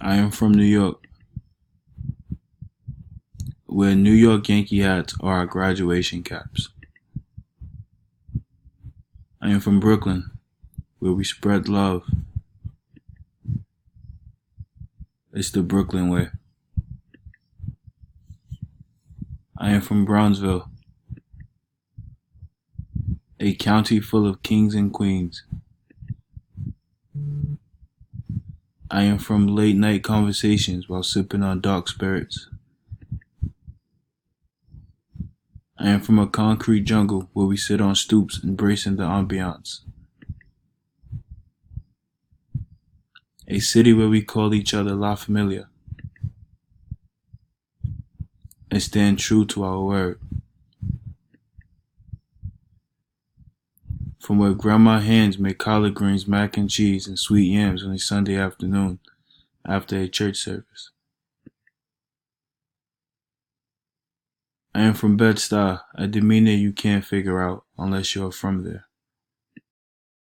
I am from New York, where New York Yankee hats are our graduation caps. I am from Brooklyn, where we spread love. It's the Brooklyn way. I am from Brownsville, a county full of kings and queens. I am from late night conversations while sipping on dark spirits. I am from a concrete jungle where we sit on stoops embracing the ambiance. A city where we call each other La Familia and stand true to our word. From where grandma hands make collard greens, mac and cheese, and sweet yams on a Sunday afternoon after a church service. I am from Bed-Stuy, a demeanor you can't figure out unless you're from there.